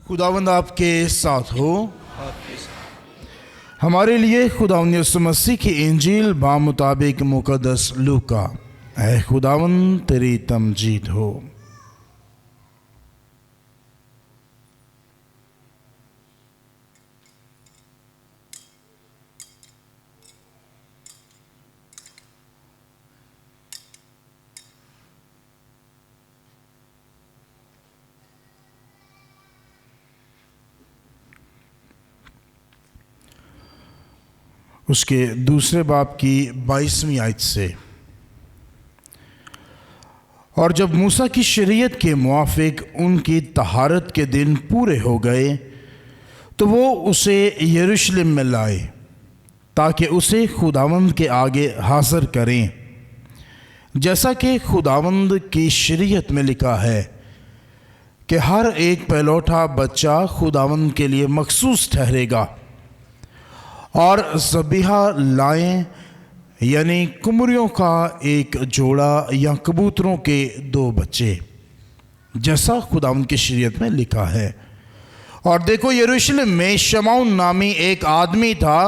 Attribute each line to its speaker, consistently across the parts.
Speaker 1: خداوند آپ کے ساتھ ہو۔ ہمارے لیے خداوند یسوع مسیح کی انجیل بمطابق مقدس لوکا۔ اے خداوند تیری تمجید ہو۔ اس کے دوسرے باب کی 22ویں آیت سے، اور جب موسیٰ کی شریعت کے موافق ان کی طہارت کے دن پورے ہو گئے تو وہ اسے یروشلم میں لائے تاکہ اسے خداوند کے آگے حاضر کریں، جیسا کہ خداوند کی شریعت میں لکھا ہے کہ ہر ایک پہلوٹا بچہ خداوند کے لیے مخصوص ٹھہرے گا، اور ذبیحہ لائیں، یعنی کمریوں کا ایک جوڑا یا کبوتروں کے 2 بچے، جیسا خداوند کی شریعت میں لکھا ہے۔ اور دیکھو، یروشلم میں شمعون نامی ایک آدمی تھا،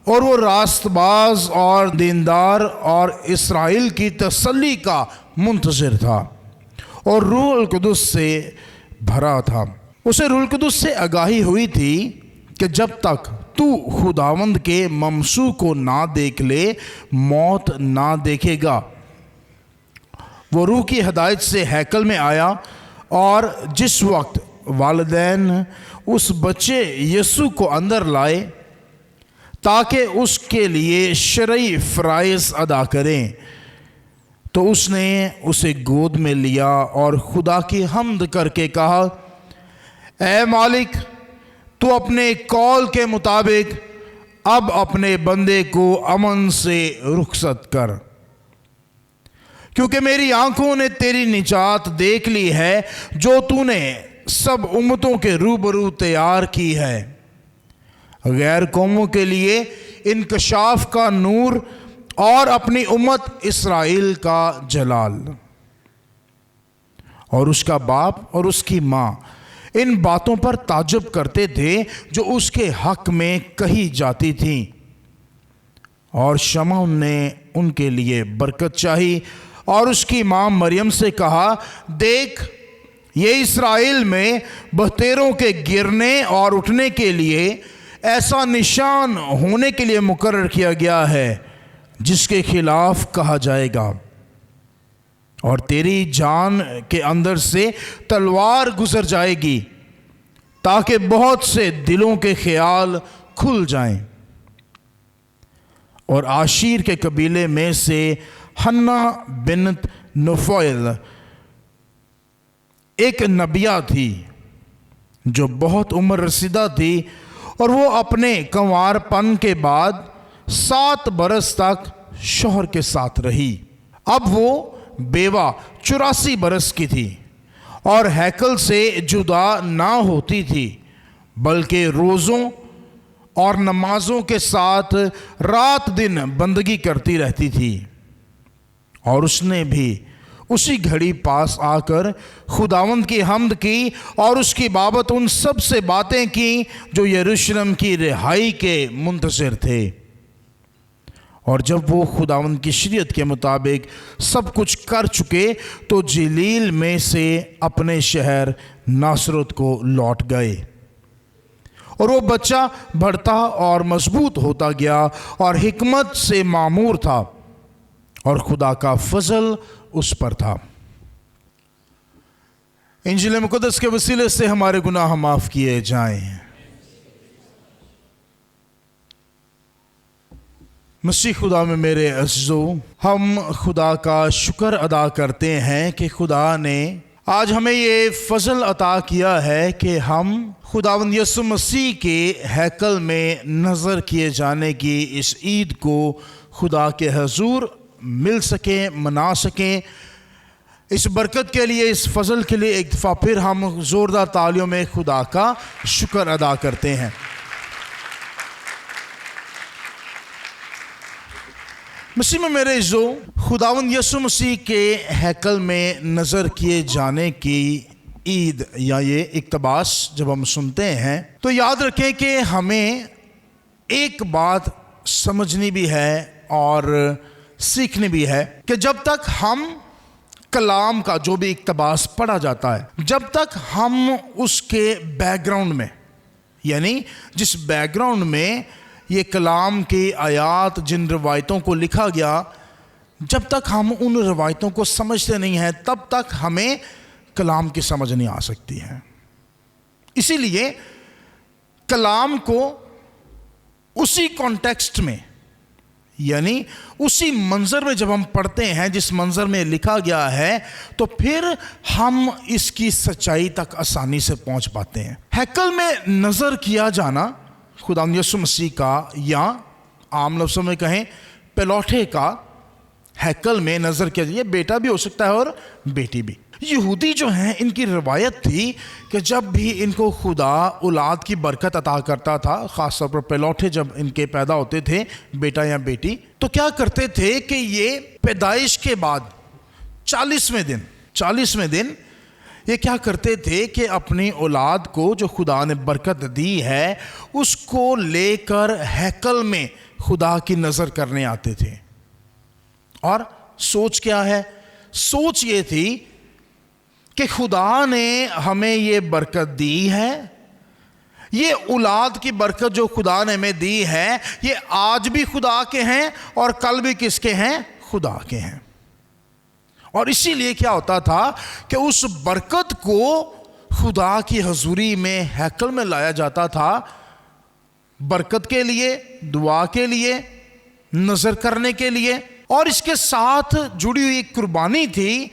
Speaker 1: اور وہ راست باز اور دیندار اور اسرائیل کی تسلی کا منتظر تھا، اور روح القدس سے بھرا تھا۔ اسے روح القدس سے آگاہی ہوئی تھی کہ جب تک تو خداوند کے ممسوح کو نہ دیکھ لے، موت نہ دیکھے گا۔ وہ روح کی ہدایت سے ہیکل میں آیا، اور جس وقت والدین اس بچے یسوع کو اندر لائے تاکہ اس کے لیے شرعی فرائض ادا کریں، تو اس نے اسے گود میں لیا اور خدا کی حمد کر کے کہا، اے مالک، تو اپنے قول کے مطابق اب اپنے بندے کو امن سے رخصت کر، کیونکہ میری آنکھوں نے تیری نجات دیکھ لی ہے جو تو نے سب امتوں کے روبرو تیار کی ہے، غیر قوموں کے لیے انکشاف کا نور اور اپنی امت اسرائیل کا جلال۔ اور اس کا باپ اور اس کی ماں ان باتوں پر تعجب کرتے تھے جو اس کے حق میں کہی جاتی تھیں، اور شمعون نے ان کے لیے برکت چاہی، اور اس کی ماں مریم سے کہا، دیکھ، یہ اسرائیل میں بہتیروں کے گرنے اور اٹھنے کے لیے ایسا نشان ہونے کے لیے مقرر کیا گیا ہے جس کے خلاف کہا جائے گا، اور تیری جان کے اندر سے تلوار گزر جائے گی تاکہ بہت سے دلوں کے خیال کھل جائیں۔ اور عاشیر کے قبیلے میں سے حنا بنت نفیل ایک نبیہ تھی جو بہت عمر رسیدہ تھی، اور وہ اپنے کنوار پن کے بعد 7 برس تک شوہر کے ساتھ رہی۔ اب وہ بیوہ 84 برس کی تھی، اور ہیکل سے جدا نہ ہوتی تھی، بلکہ روزوں اور نمازوں کے ساتھ رات دن بندگی کرتی رہتی تھی۔ اور اس نے بھی اسی گھڑی پاس آ کر خداوند کی حمد کی، اور اس کی بابت ان سب سے باتیں کی جو یروشلم کی رہائی کے منتظر تھے۔ اور جب وہ خداوند کی شریعت کے مطابق سب کچھ کر چکے تو جلیل میں سے اپنے شہر ناصرت کو لوٹ گئے، اور وہ بچہ بڑھتا اور مضبوط ہوتا گیا اور حکمت سے معمور تھا، اور خدا کا فضل اس پر تھا۔ انجیل مقدس کے وسیلے سے ہمارے گناہ معاف کیے جائیں۔ مسیح خدا میں میرے عزیزو، ہم خدا کا شکر ادا کرتے ہیں کہ خدا نے آج ہمیں یہ فضل عطا کیا ہے کہ ہم خداوند یسوع مسیح کے ہیکل میں نظر کیے جانے کی اس عید کو خدا کے حضور مل سکیں، منا سکیں۔ اس برکت کے لیے، اس فضل کے لیے ایک دفعہ پھر ہم زوردار تالیوں میں خدا کا شکر ادا کرتے ہیں۔ مسیح میں میرے عزیزو، خداوند یسوع مسیح کے ہیکل میں نظر کیے جانے کی عید یا یہ اقتباس جب ہم سنتے ہیں تو یاد رکھیں کہ ہمیں ایک بات سمجھنی بھی ہے اور سیکھنی بھی ہے کہ جب تک ہم کلام کا جو بھی اقتباس پڑھا جاتا ہے، جب تک ہم اس کے بیک گراؤنڈ میں، یعنی جس بیک گراؤنڈ میں یہ کلام کی آیات، جن روایتوں کو لکھا گیا، جب تک ہم ان روایتوں کو سمجھتے نہیں ہیں تب تک ہمیں کلام کی سمجھ نہیں آ سکتی ہے۔ اسی لیے کلام کو اسی کانٹیکسٹ میں، یعنی اسی منظر میں جب ہم پڑھتے ہیں جس منظر میں لکھا گیا ہے، تو پھر ہم اس کی سچائی تک آسانی سے پہنچ پاتے ہیں۔ ہیکل میں نظر کیا جانا خداوند یسوع مسیح کا، یا عام لفظوں میں کہیں پلوٹھے کا، ہیکل میں نظر کیا جائے، یہ بیٹا بھی ہو سکتا ہے اور بیٹی بھی۔ یہودی جو ہیں، ان کی روایت تھی کہ جب بھی ان کو خدا اولاد کی برکت عطا کرتا تھا، خاص طور پر پلوٹھے جب ان کے پیدا ہوتے تھے، بیٹا یا بیٹی، تو کیا کرتے تھے کہ یہ پیدائش کے بعد 40ویں دن یہ کیا کرتے تھے کہ اپنی اولاد کو جو خدا نے برکت دی ہے اس کو لے کر ہیکل میں خدا کی نظر کرنے آتے تھے۔ اور سوچ کیا ہے؟ سوچ یہ تھی کہ خدا نے ہمیں یہ برکت دی ہے، یہ اولاد کی برکت جو خدا نے ہمیں دی ہے، یہ آج بھی خدا کے ہیں اور کل بھی کس کے ہیں؟ خدا کے ہیں۔ اور اسی لیے کیا ہوتا تھا کہ اس برکت کو خدا کی حضوری میں ہیکل میں لایا جاتا تھا، برکت کے لیے، دعا کے لیے، نظر کرنے کے لیے۔ اور اس کے ساتھ جڑی ہوئی ایک قربانی تھی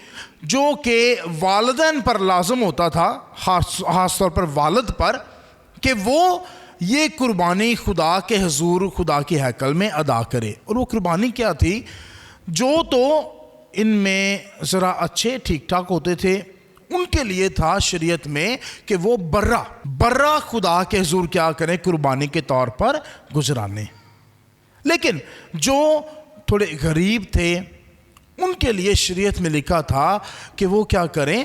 Speaker 1: جو کہ والدین پر لازم ہوتا تھا، خاص طور پر والد پر، کہ وہ یہ قربانی خدا کے حضور، خدا کے ہیکل میں ادا کرے۔ اور وہ قربانی کیا تھی؟ جو تو ان میں ذرا اچھے ٹھیک ٹھاک ہوتے تھے، ان کے لیے تھا شریعت میں کہ وہ برہ خدا کے حضور کیا کریں؟ قربانی کے طور پر گزرانے۔ لیکن جو تھوڑے غریب تھے ان کے لیے شریعت میں لکھا تھا کہ وہ کیا کریں؟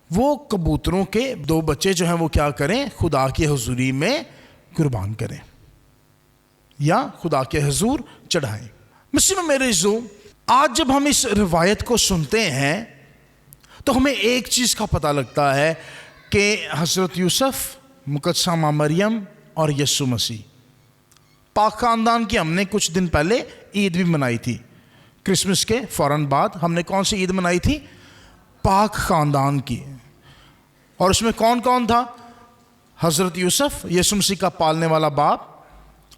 Speaker 1: وہ کبوتروں کے 2 بچے جو ہیں وہ کیا کریں؟ خدا کی حضوری میں قربان کریں یا خدا کے حضور چڑھائیں۔ مسیح میں میرے عزیزو، آج جب ہم اس روایت کو سنتے ہیں تو ہمیں ایک چیز کا پتہ لگتا ہے کہ حضرت یوسف، مقدسہ ماں مریم اور یسوع مسیح، پاک خاندان کی ہم نے کچھ دن پہلے عید بھی منائی تھی۔ کرسمس کے فوراً بعد ہم نے کون سی عید منائی تھی؟ پاک خاندان کی۔ اور اس میں کون کون تھا؟ حضرت یوسف، یسوع مسیح کا پالنے والا باپ،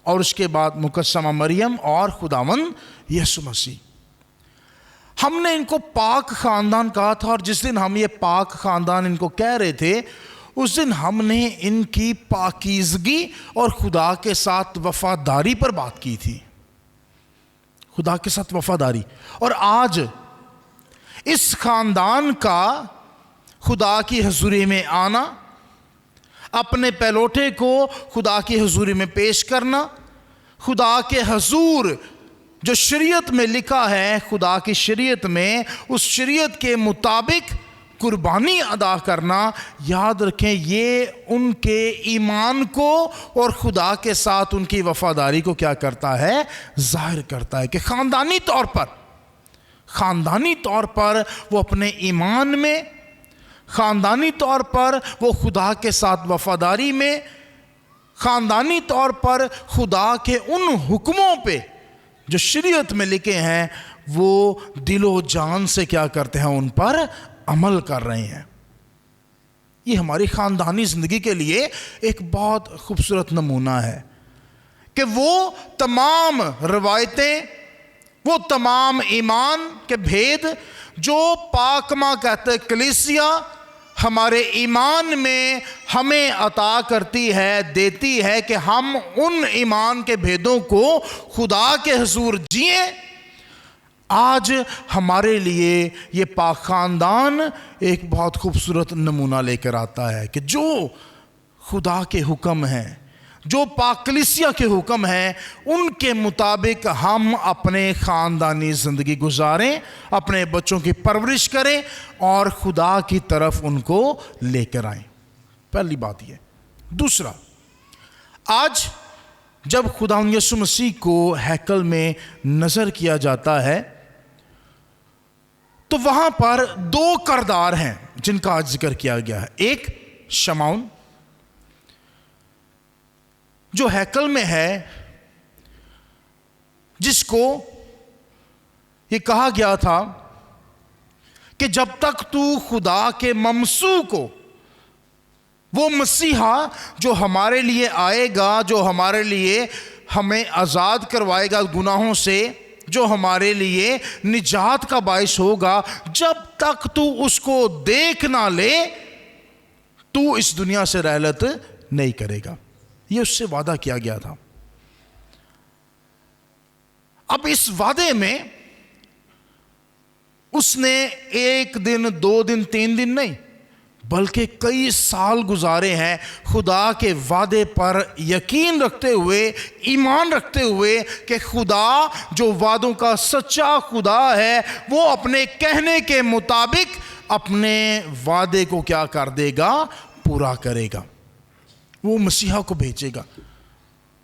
Speaker 1: اور اس کے بعد مقدسہ ماں مریم اور خداوند یسوع مسیح۔ ہم نے ان کو پاک خاندان کہا تھا، اور جس دن ہم یہ پاک خاندان ان کو کہہ رہے تھے، اس دن ہم نے ان کی پاکیزگی اور خدا کے ساتھ وفاداری پر بات کی تھی۔ خدا کے ساتھ وفاداری۔ اور آج اس خاندان کا خدا کی حضوری میں آنا، اپنے پہلوٹے کو خدا کی حضوری میں پیش کرنا، خدا کے حضور جو شریعت میں لکھا ہے، خدا کی شریعت میں، اس شریعت کے مطابق قربانی ادا کرنا، یاد رکھیں یہ ان کے ایمان کو اور خدا کے ساتھ ان کی وفاداری کو کیا کرتا ہے؟ ظاہر کرتا ہے کہ خاندانی طور پر وہ اپنے ایمان میں، خاندانی طور پر وہ خدا کے ساتھ وفاداری میں، خاندانی طور پر خدا کے ان حکموں پہ جو شریعت میں لکھے ہیں وہ دل و جان سے کیا کرتے ہیں؟ ان پر عمل کر رہے ہیں۔ یہ ہماری خاندانی زندگی کے لیے ایک بہت خوبصورت نمونہ ہے کہ وہ تمام روایتیں، وہ تمام ایمان کے بھید جو پاک ماں کہتے ہیں کلیسیا ہمارے ایمان میں ہمیں عطا کرتی ہے، دیتی ہے کہ ہم ان ایمان کے بھیدوں کو خدا کے حضور جئیں۔ آج ہمارے لیے یہ پاک خاندان ایک بہت خوبصورت نمونہ لے کر آتا ہے کہ جو خدا کے حکم ہیں، جو پاک کلیسیا کے حکم ہیں ان کے مطابق ہم اپنے خاندانی زندگی گزاریں، اپنے بچوں کی پرورش کریں اور خدا کی طرف ان کو لے کر آئیں۔ پہلی بات یہ۔ دوسرا، آج جب خدا یسوع مسیح کو ہیکل میں نظر کیا جاتا ہے تو وہاں پر دو کردار ہیں جن کا آج ذکر کیا گیا ہے۔ ایک شمعون جو ہیکل میں ہے، جس کو یہ کہا گیا تھا کہ جب تک تو خدا کے ممسوح کو، وہ مسیحا جو ہمارے لیے آئے گا، جو ہمارے لیے ہمیں آزاد کروائے گا گناہوں سے، جو ہمارے لیے نجات کا باعث ہوگا، جب تک تو اس کو دیکھ نہ لے تو اس دنیا سے رحلت نہیں کرے گا۔ یہ اس سے وعدہ کیا گیا تھا۔ اب اس وعدے میں اس نے ایک دن، 2 دن، 3 دن نہیں بلکہ کئی سال گزارے ہیں خدا کے وعدے پر یقین رکھتے ہوئے، ایمان رکھتے ہوئے کہ خدا جو وعدوں کا سچا خدا ہے وہ اپنے کہنے کے مطابق اپنے وعدے کو کیا کر دے گا؟ پورا کرے گا، وہ مسیحا کو بھیجے گا۔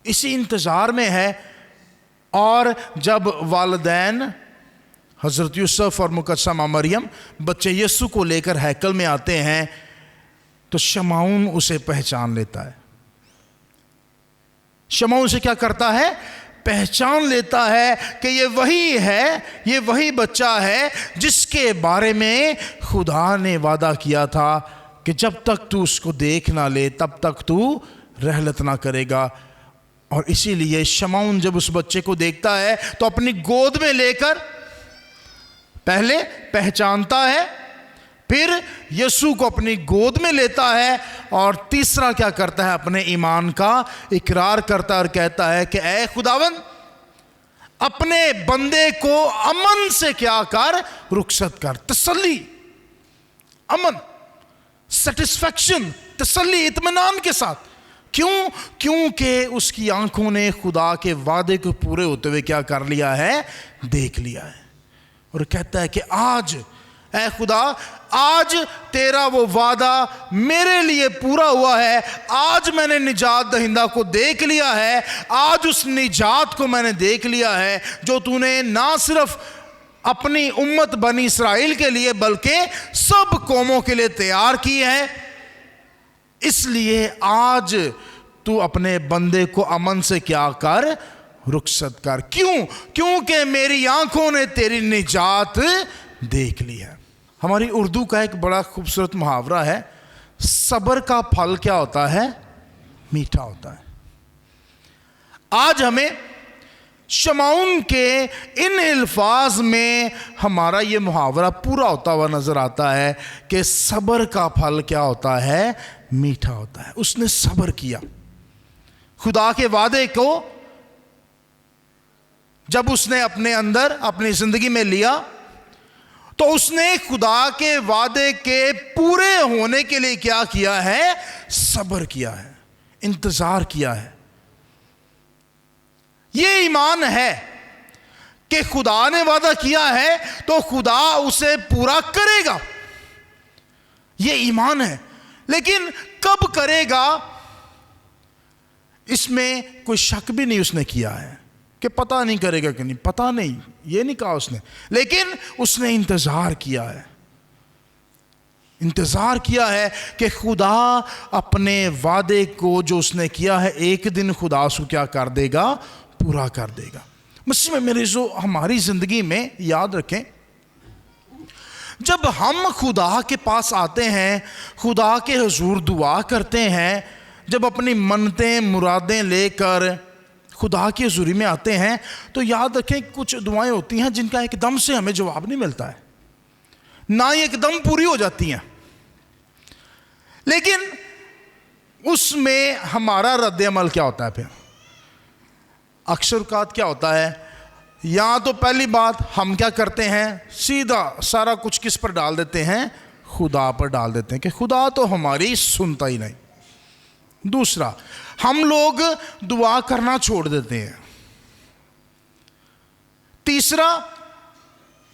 Speaker 1: اسی انتظار میں ہے۔ اور جب والدین حضرت یوسف اور مقدسہ مریم بچے یسوع کو لے کر ہیکل میں آتے ہیں تو شمعون اسے پہچان لیتا ہے۔ شمعون اسے کیا کرتا ہے؟ پہچان لیتا ہے کہ یہ وہی ہے، یہ وہی بچہ ہے جس کے بارے میں خدا نے وعدہ کیا تھا کہ جب تک تو اس کو دیکھ نہ لے تب تک تو رحلت نہ کرے گا۔ اور اسی لیے شمعون جب اس بچے کو دیکھتا ہے تو اپنی گود میں لے کر پہلے پہچانتا ہے، پھر یسوع کو اپنی گود میں لیتا ہے، اور تیسرا کیا کرتا ہے؟ اپنے ایمان کا اقرار کرتا ہے اور کہتا ہے کہ اے خداوند، اپنے بندے کو امن سے کیا کر؟ رخصت کر۔ تسلی، امن، سیٹسفیکشن، تسلی، اطمینان کے ساتھ۔ کیوں؟ کیونکہ اس کی آنکھوں نے خدا کے وعدے کو پورے ہوتے ہوئے کیا کر لیا ہے؟ دیکھ لیا ہے۔ اور کہتا ہے کہ آج اے خدا، آج تیرا وہ وعدہ میرے لیے پورا ہوا ہے۔ آج میں نے نجات دہندہ کو دیکھ لیا ہے، آج اس نجات کو میں نے دیکھ لیا ہے جو تو نے نہ صرف اپنی امت بنی اسرائیل کے لیے بلکہ سب قوموں کے لیے تیار کی ہے۔ اس لیے آج تو اپنے بندے کو امن سے کیا کر؟ رخصت کر۔ کیوں؟ کیونکہ میری آنکھوں نے تیری نجات دیکھ لی ہے۔ ہماری اردو کا ایک بڑا خوبصورت محاورہ ہے، صبر کا پھل کیا ہوتا ہے؟ میٹھا ہوتا ہے۔ آج ہمیں شمعون کے ان الفاظ میں ہمارا یہ محاورہ پورا ہوتا ہوا نظر آتا ہے کہ صبر کا پھل کیا ہوتا ہے؟ میٹھا ہوتا ہے۔ اس نے صبر کیا، خدا کے وعدے کو جب اس نے اپنے اندر اپنی زندگی میں لیا تو اس نے خدا کے وعدے کے پورے ہونے کے لیے کیا کیا ہے؟ صبر کیا ہے، انتظار کیا ہے۔ یہ ایمان ہے کہ خدا نے وعدہ کیا ہے تو خدا اسے پورا کرے گا، یہ ایمان ہے۔ لیکن کب کرے گا اس میں کوئی شک بھی نہیں اس نے کیا ہے کہ پتہ نہیں کرے گا کہ نہیں، پتہ نہیں، یہ نہیں کہا اس نے، لیکن اس نے انتظار کیا ہے، انتظار کیا ہے کہ خدا اپنے وعدے کو جو اس نے کیا ہے ایک دن خدا اس کو کیا کر دے گا؟ پورا کر دے گا۔ مسیح میں میرے جو ہماری زندگی میں یاد رکھیں، جب ہم خدا کے پاس آتے ہیں، خدا کے حضور دعا کرتے ہیں، جب اپنی منتیں مرادیں لے کر خدا کی حضوری میں آتے ہیں تو یاد رکھیں کچھ دعائیں ہوتی ہیں جن کا ایک دم سے ہمیں جواب نہیں ملتا ہے، نہ ہی ایک دم پوری ہو جاتی ہیں، لیکن اس میں ہمارا رد عمل کیا ہوتا ہے؟ پھر اکثر اوقات کیا ہوتا ہے، یا تو پہلی بات ہم کیا کرتے ہیں؟ سیدھا سارا کچھ کس پر ڈال دیتے ہیں؟ خدا پر ڈال دیتے ہیں کہ خدا تو ہماری سنتا ہی نہیں، دوسرا، ہم لوگ دعا کرنا چھوڑ دیتے ہیں۔ تیسرا،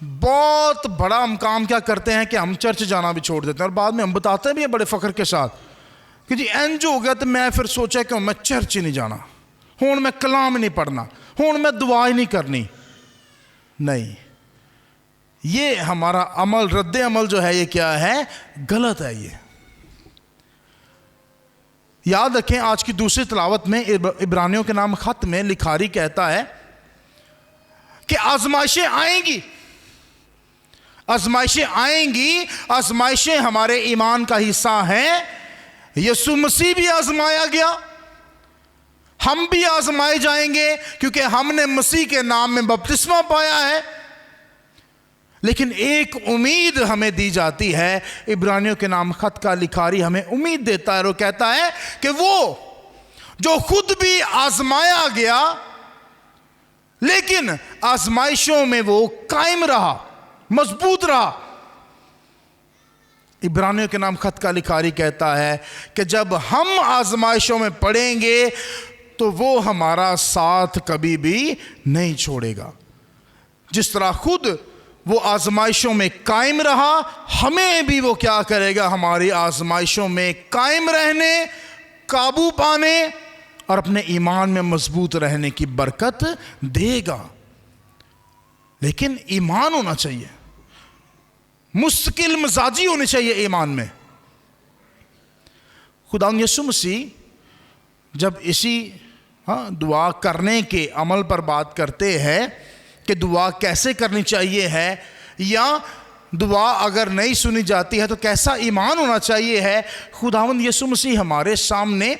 Speaker 1: بہت بڑا ہم کام کیا کرتے ہیں کہ ہم چرچ جانا بھی چھوڑ دیتے ہیں، اور بعد میں ہم بتاتے بھی ہیں بڑے فخر کے ساتھ کہ جی انج ہو گیا تو میں پھر سوچا کہ میں چرچ ہی نہیں جانا، ہون میں کلام نہیں پڑھنا، ہون میں دعا ہی نہیں کرنی۔ نہیں، یہ ہمارا عمل، رد عمل جو ہے یہ کیا ہے؟ غلط ہے۔ یہ یاد رکھیں، آج کی دوسری تلاوت میں عبرانیوں کے نام خط میں لکھاری کہتا ہے کہ آزمائشیں آئیں گی، آزمائشیں آئیں گی، آزمائشیں ہمارے ایمان کا حصہ ہیں۔ یسوع مسیح بھی آزمایا گیا، ہم بھی آزمائے جائیں گے کیونکہ ہم نے مسیح کے نام میں بپتسمہ پایا ہے۔ لیکن ایک امید ہمیں دی جاتی ہے، عبرانیوں کے نام خط کا لکھاری ہمیں امید دیتا ہے، اور وہ کہتا ہے کہ وہ جو خود بھی آزمایا گیا لیکن آزمائشوں میں وہ قائم رہا، مضبوط رہا۔ عبرانیوں کے نام خط کا لکھاری کہتا ہے کہ جب ہم آزمائشوں میں پڑیں گے تو وہ ہمارا ساتھ کبھی بھی نہیں چھوڑے گا۔ جس طرح خود وہ آزمائشوں میں قائم رہا، ہمیں بھی وہ کیا کرے گا؟ ہماری آزمائشوں میں قائم رہنے، قابو پانے اور اپنے ایمان میں مضبوط رہنے کی برکت دے گا۔ لیکن ایمان ہونا چاہیے، مستقل مزاجی ہونی چاہیے ایمان میں۔ خداوند یسوع مسیح جب اسی دعا کرنے کے عمل پر بات کرتے ہیں کہ دعا کیسے کرنی چاہیے ہے، یا دعا اگر نہیں سنی جاتی ہے تو کیسا ایمان ہونا چاہیے ہے، خداوند یسوع مسیح ہمارے سامنے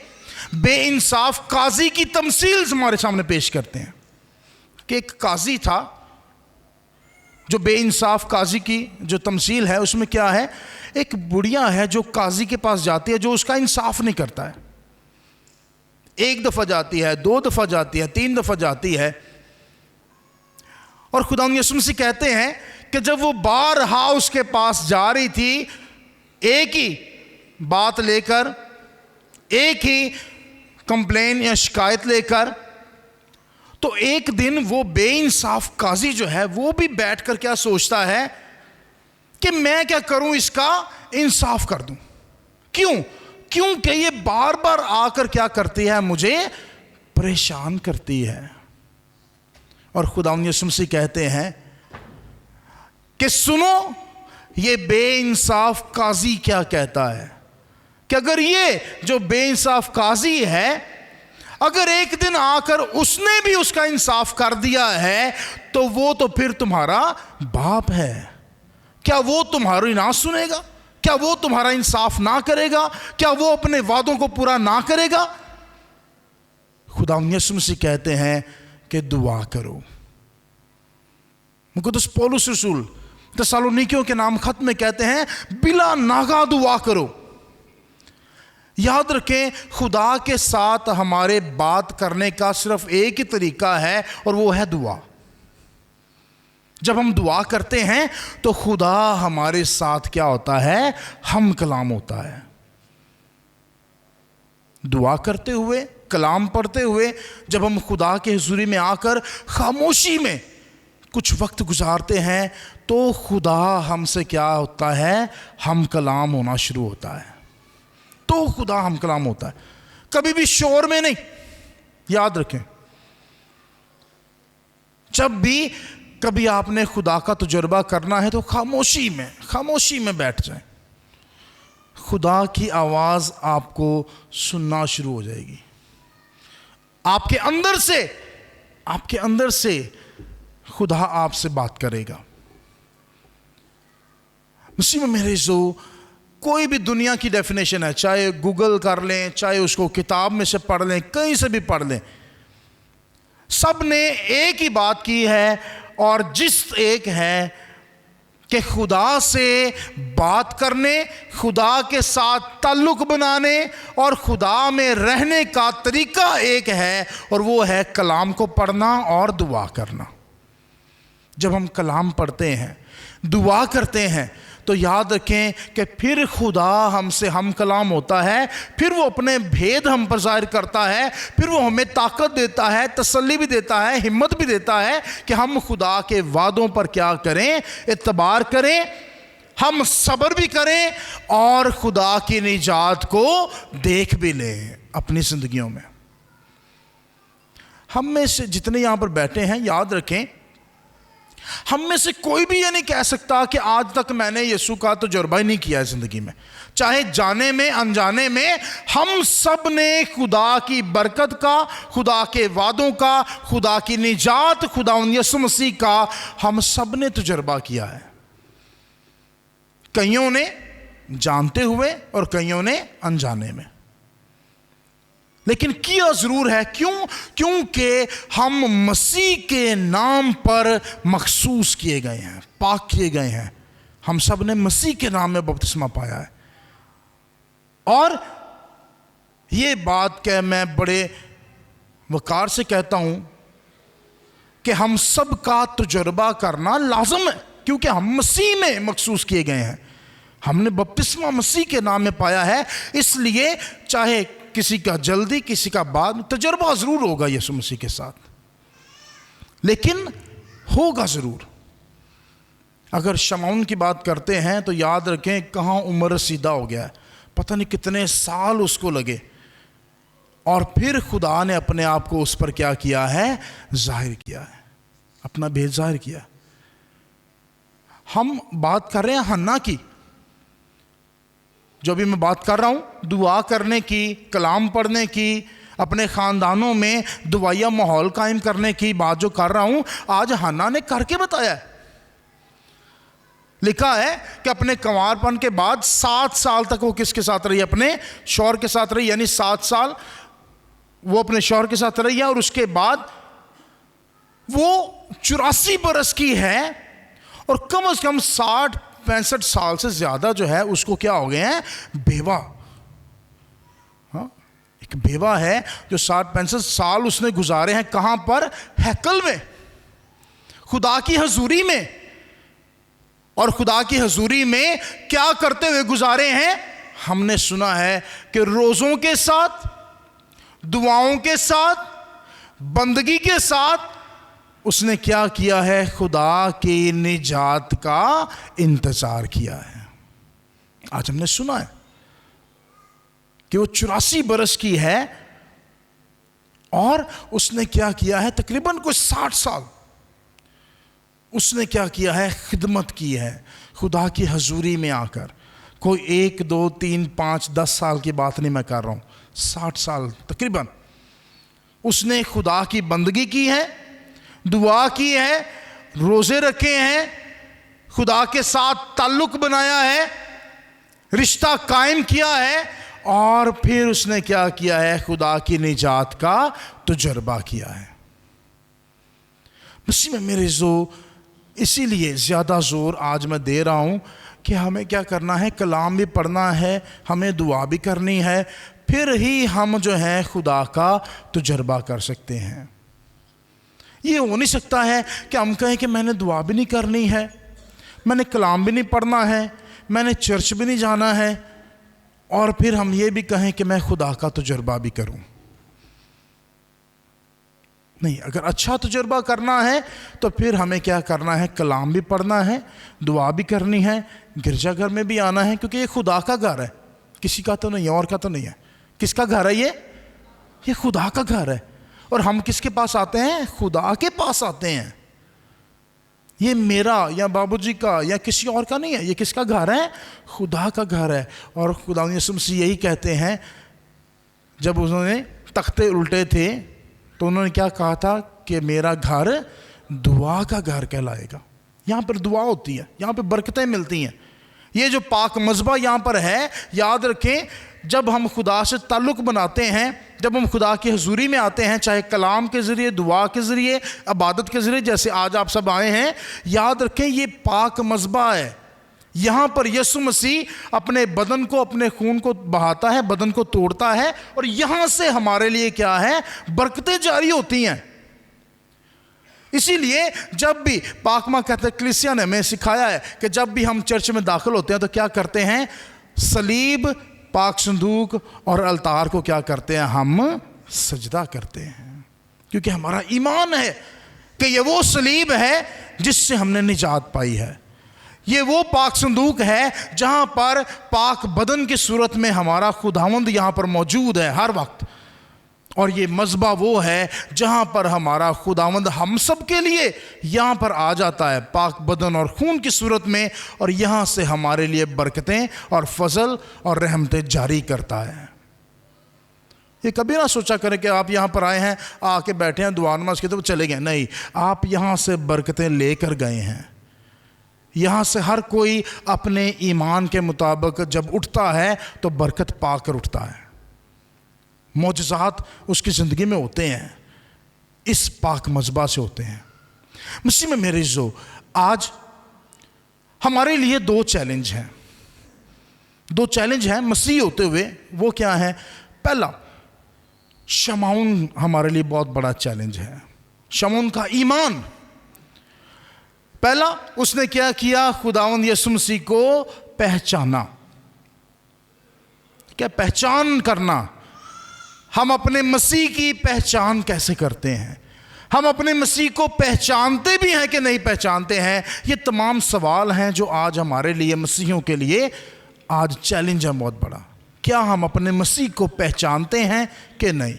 Speaker 1: بے انصاف قاضی کی تمثیل ہمارے سامنے پیش کرتے ہیں کہ ایک قاضی تھا، جو بے انصاف قاضی کی جو تمثیل ہے اس میں کیا ہے؟ ایک بڑھیا ہے جو قاضی کے پاس جاتی ہے، جو اس کا انصاف نہیں کرتا ہے، ایک دفعہ جاتی ہے، دو دفعہ جاتی ہے، تین دفعہ جاتی ہے، اور خداوند یسوع مسیح کہتے ہیں کہ جب وہ بارہا اس کے پاس جا رہی تھی ایک ہی بات لے کر، ایک ہی کمپلین یا شکایت لے کر، تو ایک دن وہ بے انصاف قاضی جو ہے وہ بھی بیٹھ کر کیا سوچتا ہے کہ میں کیا کروں، اس کا انصاف کر دوں۔ کیونکہ یہ بار بار آ کر کیا کرتی ہے؟ مجھے پریشان کرتی ہے۔ اور خداوند یسوع مسیح کہتے ہیں کہ سنو یہ بے انصاف قاضی کیا کہتا ہے، کہ اگر یہ جو بے انصاف قاضی ہے، اگر ایک دن آ کر اس نے بھی اس کا انصاف کر دیا ہے تو وہ تو پھر تمہارا باپ ہے، کیا وہ تمہاری نہ سنے گا؟ کیا وہ تمہارا انصاف نہ کرے گا؟ کیا وہ اپنے وعدوں کو پورا نہ کرے گا؟ خداوند یسوع مسیح کہتے ہیں کہ دعا کرو۔ مقدس پولس رسول تسالونیکیوں کے نام خط میں کہتے ہیں بلا ناغہ دعا کرو۔ یاد رکھیں، خدا کے ساتھ ہمارے بات کرنے کا صرف ایک ہی طریقہ ہے، اور وہ ہے دعا۔ جب ہم دعا کرتے ہیں تو خدا ہمارے ساتھ کیا ہوتا ہے؟ ہم کلام ہوتا ہے۔ دعا کرتے ہوئے، کلام پڑھتے ہوئے جب ہم خدا کے حضوری میں آ کر خاموشی میں کچھ وقت گزارتے ہیں تو خدا ہم سے کیا ہوتا ہے؟ ہم کلام ہونا شروع ہوتا ہے۔ تو خدا ہم کلام ہوتا ہے، کبھی بھی شور میں نہیں۔ یاد رکھیں، جب بھی کبھی آپ نے خدا کا تجربہ کرنا ہے تو خاموشی میں بیٹھ جائیں، خدا کی آواز آپ کو سننا شروع ہو جائے گی۔ آپ کے اندر سے خدا آپ سے بات کرے گا۔ مسیح میں میرے عزیزو، کوئی بھی دنیا کی ڈیفینیشن ہے، چاہے گوگل کر لیں، چاہے اس کو کتاب میں سے پڑھ لیں، کہیں سے بھی پڑھ لیں، سب نے ایک ہی بات کی ہے، اور جس ایک ہے کہ خدا سے بات کرنے، خدا کے ساتھ تعلق بنانے اور خدا میں رہنے کا طریقہ ایک ہے، اور وہ ہے کلام کو پڑھنا اور دعا کرنا۔ جب ہم کلام پڑھتے ہیں، دعا کرتے ہیں، تو تو یاد رکھیں کہ پھر خدا ہم سے ہم کلام ہوتا ہے، پھر وہ اپنے بھید ہم پر ظاہر کرتا ہے، پھر وہ ہمیں طاقت دیتا ہے، تسلی بھی دیتا ہے، ہمت بھی دیتا ہے کہ ہم خدا کے وعدوں پر کیا کریں؟ اعتبار کریں، ہم صبر بھی کریں اور خدا کی نجات کو دیکھ بھی لیں اپنی زندگیوں میں۔ ہم میں سے جتنے یہاں پر بیٹھے ہیں، یاد رکھیں ہم میں سے کوئی بھی یہ نہیں کہہ سکتا کہ آج تک میں نے یسوع کا تجربہ ہی نہیں کیا ہے زندگی میں، چاہے جانے میں انجانے میں۔ ہم سب نے خدا کی برکت کا، خدا کے وعدوں کا، خدا کی نجات، خدا یسوع مسیح کا ہم سب نے تجربہ کیا ہے، کئیوں نے جانتے ہوئے اور کئیوں نے انجانے میں، لیکن کیا ضرور ہے۔ کیونکہ ہم مسیح کے نام پر مخصوص کیے گئے ہیں، پاک کیے گئے ہیں۔ ہم سب نے مسیح کے نام میں بپتسمہ پایا ہے، اور یہ بات کہ میں بڑے وقار سے کہتا ہوں کہ ہم سب کا تجربہ کرنا لازم ہے، کیونکہ ہم مسیح میں مخصوص کیے گئے ہیں، ہم نے بپتسمہ مسیح کے نام میں پایا ہے۔ اس لیے چاہے کسی کا جلدی کسی کا بعد، تجربہ ضرور ہوگا یسوع مسیح کے ساتھ، لیکن ہوگا ضرور۔ اگر شمعون کی بات کرتے ہیں تو یاد رکھیں کہاں عمر رسیدہ ہو گیا ہے، پتہ نہیں کتنے سال اس کو لگے، اور پھر خدا نے اپنے آپ کو اس پر کیا کیا ہے؟ ظاہر کیا ہے، اپنا بھید ظاہر کیا۔ ہم بات کر رہے ہیں حنا کی، جو بھی میں بات کر رہا ہوں، دعا کرنے کی، کلام پڑھنے کی، اپنے خاندانوں میں دعائیہ ماحول قائم کرنے کی بات جو کر رہا ہوں، آج حنا نے کر کے بتایا ہے۔ لکھا ہے کہ اپنے کنوار پن کے بعد 7 سال تک وہ کس کے ساتھ رہی؟ اپنے شوہر کے ساتھ رہی، یعنی 7 سال وہ اپنے شوہر کے ساتھ رہی ہے، اور اس کے بعد وہ 84 برس کی ہے، اور کم از کم 60-65 سال سے زیادہ جو ہے اس کو کیا ہو گئے ہیں؟ بیوہ۔ ہاں، ایک بیوہ ہے جو 60-65 سال اس نے گزارے ہیں، کہاں پر؟ ہیکل میں، خدا کی حضوری میں۔ اور خدا کی حضوری میں کیا کرتے ہوئے گزارے ہیں؟ ہم نے سنا ہے کہ روزوں کے ساتھ، دعاؤں کے ساتھ، بندگی کے ساتھ اس نے کیا کیا ہے؟ خدا کی نجات کا انتظار کیا ہے۔ آج ہم نے سنا ہے کہ وہ 84 برس کی ہے، اور اس نے کیا کیا ہے؟ تقریباً کوئی 60 سال اس نے کیا کیا ہے؟ خدمت کی ہے خدا کی حضوری میں آ کر۔ کوئی 1 2 3 5 10 سال کی بات نہیں میں کر رہا ہوں، 60 سال تقریباً اس نے خدا کی بندگی کی ہے، دعا کی ہے، روزے رکھے ہیں، خدا کے ساتھ تعلق بنایا ہے، رشتہ قائم کیا ہے، اور پھر اس نے کیا کیا ہے؟ خدا کی نجات کا تجربہ کیا ہے۔ مسیح میں میرے اسی لیے زیادہ زور آج میں دے رہا ہوں کہ ہمیں کیا کرنا ہے؟ کلام بھی پڑھنا ہے، ہمیں دعا بھی کرنی ہے، پھر ہی ہم جو ہیں خدا کا تجربہ کر سکتے ہیں۔ یہ ہو نہیں سکتا ہے کہ ہم کہیں کہ میں نے دعا بھی نہیں کرنی ہے، میں نے کلام بھی نہیں پڑھنا ہے، میں نے چرچ بھی نہیں جانا ہے، اور پھر ہم یہ بھی کہیں کہ میں خدا کا تجربہ بھی کروں۔ نہیں، اگر اچھا تجربہ کرنا ہے تو پھر ہمیں کیا کرنا ہے؟ کلام بھی پڑھنا ہے، دعا بھی کرنی ہے، گرجا گھر میں بھی آنا ہے، کیونکہ یہ خدا کا گھر ہے، کسی کا تو نہیں ہے، اور کا تو نہیں ہے۔ کس کا گھر ہے یہ خدا کا گھر ہے، اور ہم کس کے پاس آتے ہیں؟ خدا کے پاس آتے ہیں۔ یہ میرا یا بابو جی کا یا کسی اور کا نہیں ہے، یہ کس کا گھر ہے؟ خدا کا گھر ہے۔ اور خدا یسوع مسیح یہی کہتے ہیں، جب انہوں نے تختے الٹے تھے تو انہوں نے کیا کہا تھا؟ کہ میرا گھر دعا کا گھر کہلائے گا۔ یہاں پر دعا ہوتی ہے، یہاں پہ برکتیں ملتی ہیں۔ یہ جو پاک مذبح یہاں پر ہے، یاد رکھیں جب ہم خدا سے تعلق بناتے ہیں، جب ہم خدا کی حضوری میں آتے ہیں، چاہے کلام کے ذریعے، دعا کے ذریعے، عبادت کے ذریعے، جیسے آج آپ سب آئے ہیں، یاد رکھیں یہ پاک مذبح ہے۔ یہاں پر یسوع مسیح اپنے بدن کو، اپنے خون کو بہاتا ہے، بدن کو توڑتا ہے، اور یہاں سے ہمارے لیے کیا ہے؟ برکتیں جاری ہوتی ہیں۔ اسی لیے جب بھی پاک ماں کہتے ہیں، کلیسیا نے ہمیں سکھایا ہے کہ جب بھی ہم چرچ میں داخل ہوتے ہیں تو کیا کرتے ہیں؟ صلیب، پاک صندوق اور التار کو کیا کرتے ہیں؟ ہم سجدہ کرتے ہیں، کیونکہ ہمارا ایمان ہے کہ یہ وہ صلیب ہے جس سے ہم نے نجات پائی ہے، یہ وہ پاک صندوق ہے جہاں پر پاک بدن کی صورت میں ہمارا خداوند یہاں پر موجود ہے ہر وقت، اور یہ مذبح وہ ہے جہاں پر ہمارا خداوند ہم سب کے لیے یہاں پر آ جاتا ہے پاک بدن اور خون کی صورت میں، اور یہاں سے ہمارے لیے برکتیں اور فضل اور رحمتیں جاری کرتا ہے۔ یہ کبھی نہ سوچا کریں کہ آپ یہاں پر آئے ہیں، آ کے بیٹھے ہیں، دعا نماز کی تو چلے گئے، نہیں، آپ یہاں سے برکتیں لے کر گئے ہیں۔ یہاں سے ہر کوئی اپنے ایمان کے مطابق جب اٹھتا ہے تو برکت پا کر اٹھتا ہے، معجزات اس کی زندگی میں ہوتے ہیں، اس پاک مذبح سے ہوتے ہیں۔ مسیح میں میرے عزیزو، آج ہمارے لیے دو چیلنج ہیں مسیح ہوتے ہوئے۔ وہ کیا ہیں؟ پہلا، شمعون ہمارے لیے بہت بڑا چیلنج ہے، شمعون کا ایمان۔ پہلا اس نے کیا کیا؟ خداوند یسوع مسیح کو پہچانا۔ کیا پہچان کرنا؟ ہم اپنے مسیح کی پہچان کیسے کرتے ہیں؟ ہم اپنے مسیح کو پہچانتے بھی ہیں کہ نہیں پہچانتے ہیں؟ یہ تمام سوال ہیں جو آج ہمارے لیے مسیحیوں کے لیے آج چیلنج ہے بہت بڑا۔ کیا ہم اپنے مسیح کو پہچانتے ہیں کہ نہیں؟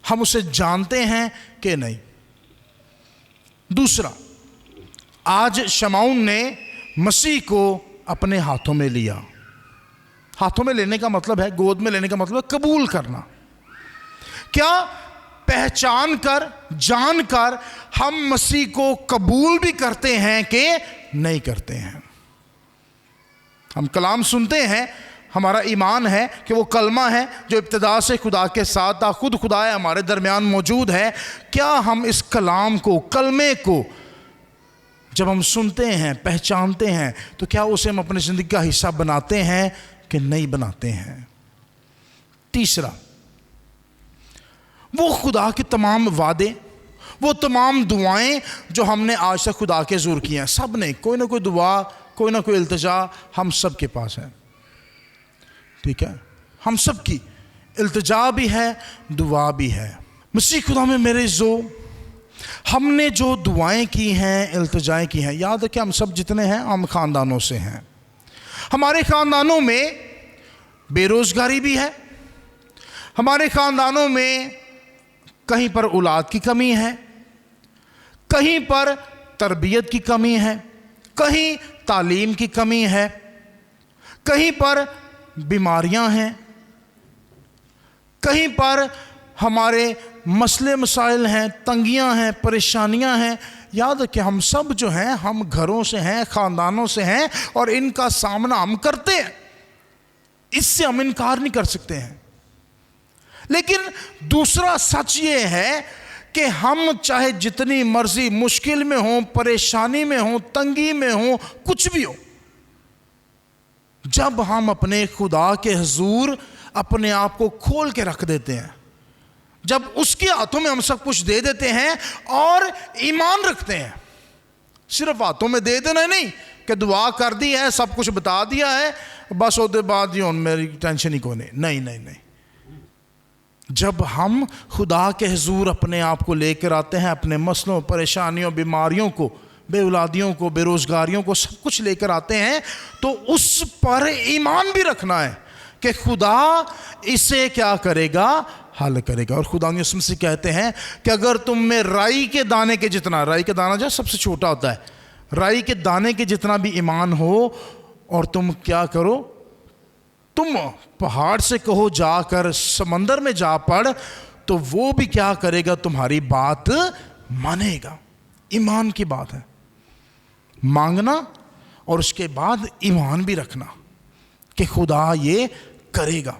Speaker 1: ہم اسے جانتے ہیں کہ نہیں؟ دوسرا، آج شمعون نے مسیح کو اپنے ہاتھوں میں لیا۔ ہاتھوں میں لینے کا مطلب ہے، گود میں لینے کا مطلب ہے قبول کرنا۔ کیا پہچان کر، جان کر ہم مسیح کو قبول بھی کرتے ہیں کہ نہیں کرتے ہیں؟ ہم کلام سنتے ہیں، ہمارا ایمان ہے کہ وہ کلمہ ہے جو ابتدا سے خدا کے ساتھ تھا، خود خدا ہے، ہمارے درمیان موجود ہے۔ کیا ہم اس کلام کو، کلمے کو جب ہم سنتے ہیں، پہچانتے ہیں، تو کیا اسے ہم اپنی زندگی کا حصہ بناتے ہیں کہ نہیں بناتے ہیں؟ تیسرا، وہ خدا کے تمام وعدے، وہ تمام دعائیں جو ہم نے آج تک خدا کے حضور کی ہیں، سب نے کوئی نہ کوئی دعا، کوئی نہ کوئی التجا ہم سب کے پاس ہے، ٹھیک ہے؟ ہم سب کی التجا بھی ہے، دعا بھی ہے۔ مسیح خدا میں میرے عزیزو، ہم نے جو دعائیں کی ہیں، التجائیں کی ہیں، یاد ہے کہ ہم سب جتنے ہیں ہم خاندانوں سے ہیں۔ ہمارے خاندانوں میں بے روزگاری بھی ہے، ہمارے خاندانوں میں کہیں پر اولاد کی کمی ہے، کہیں پر تربیت کی کمی ہے، کہیں تعلیم کی کمی ہے، کہیں پر بیماریاں ہیں، کہیں پر ہمارے مسئلے مسائل ہیں، تنگیاں ہیں، پریشانیاں ہیں۔ یاد ہے کہ ہم سب جو ہیں ہم گھروں سے ہیں، خاندانوں سے ہیں، اور ان کا سامنا ہم کرتے ہیں، اس سے ہم انکار نہیں کر سکتے ہیں۔ لیکن دوسرا سچ یہ ہے کہ ہم چاہے جتنی مرضی مشکل میں ہوں، پریشانی میں ہوں، تنگی میں ہوں، کچھ بھی ہو، جب ہم اپنے خدا کے حضور اپنے آپ کو کھول کے رکھ دیتے ہیں، جب اس کے ہاتھوں میں ہم سب کچھ دے دیتے ہیں اور ایمان رکھتے ہیں، صرف ہاتھوں میں دے دینا نہیں کہ دعا کر دی ہے، سب کچھ بتا دیا ہے، بس وہ بعد ہی میری ٹینشن ہی کوئی نہیں۔ جب ہم خدا کے حضور اپنے آپ کو لے کر آتے ہیں، اپنے مسئلوں، پریشانیوں، بیماریوں کو، بے اولادیوں کو، بے روزگاریوں کو، سب کچھ لے کر آتے ہیں، تو اس پر ایمان بھی رکھنا ہے کہ خدا اسے کیا کرے گا؟ حل کرے گا۔ اور خدا نے اسم سے کہتے ہیں کہ اگر تم میں رائی کے دانے کے جتنا، رائی کا دانہ جو سب سے چھوٹا ہوتا ہے، رائی کے دانے کے جتنا بھی ایمان ہو، اور تم کیا کرو؟ تم پہاڑ سے کہو جا کر سمندر میں جا پڑ، تو وہ بھی کیا کرے گا؟ تمہاری بات مانے گا۔ ایمان کی بات ہے، مانگنا اور اس کے بعد ایمان بھی رکھنا کہ خدا یہ کرے گا۔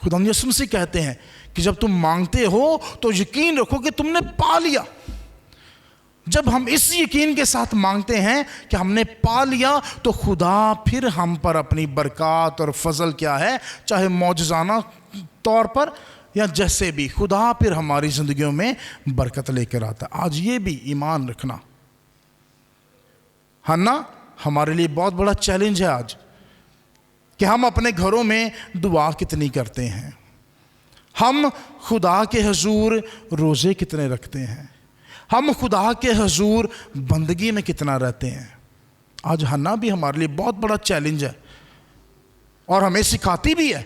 Speaker 1: خدا یسوع مسیح کہتے ہیں کہ جب تم مانگتے ہو تو یقین رکھو کہ تم نے پا لیا۔ جب ہم اس یقین کے ساتھ مانگتے ہیں کہ ہم نے پا لیا، تو خدا پھر ہم پر اپنی برکات اور فضل کیا ہے، چاہے معجزانہ طور پر یا جیسے بھی خدا پھر ہماری زندگیوں میں برکت لے کر آتا ہے۔ آج یہ بھی ایمان رکھنا نا ہمارے لیے بہت بڑا چیلنج ہے آج، کہ ہم اپنے گھروں میں دعا کتنی کرتے ہیں، ہم خدا کے حضور روزے کتنے رکھتے ہیں، ہم خدا کے حضور بندگی میں کتنا رہتے ہیں۔ آج ہنا بھی ہمارے لیے بہت بڑا چیلنج ہے، اور ہمیں سکھاتی بھی ہے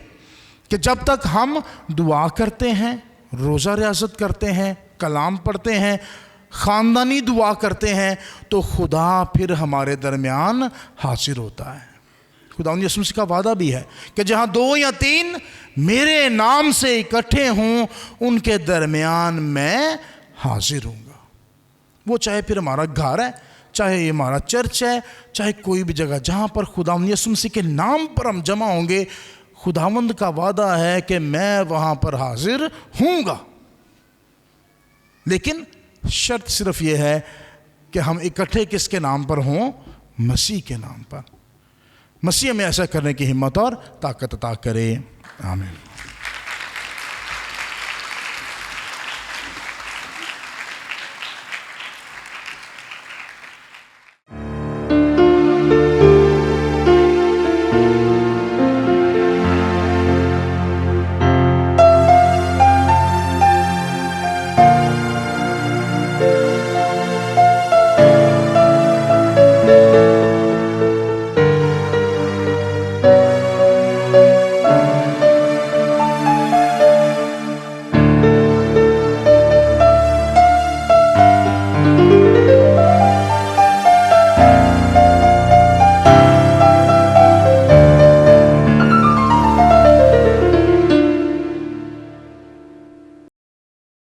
Speaker 1: کہ جب تک ہم دعا کرتے ہیں، روزہ ریاضت کرتے ہیں، کلام پڑھتے ہیں، خاندانی دعا کرتے ہیں، تو خدا پھر ہمارے درمیان حاضر ہوتا ہے۔ خدا یسوع مسیح کا وعدہ بھی ہے کہ جہاں 2 یا 3 میرے نام سے اکٹھے ہوں، ان کے درمیان میں حاضر ہوں گا۔ وہ چاہے پھر ہمارا گھر ہے، چاہے یہ ہمارا چرچ ہے، چاہے کوئی بھی جگہ جہاں پر خدا یسوع مسیح کے نام پر ہم جمع ہوں گے، خداوند کا وعدہ ہے کہ میں وہاں پر حاضر ہوں گا۔ لیکن شرط صرف یہ ہے کہ ہم اکٹھے کس کے نام پر ہوں؟ مسیح کے نام پر۔ مسیح ہمیں ایسا کرنے کی ہمت اور طاقت عطا کرے، آمین۔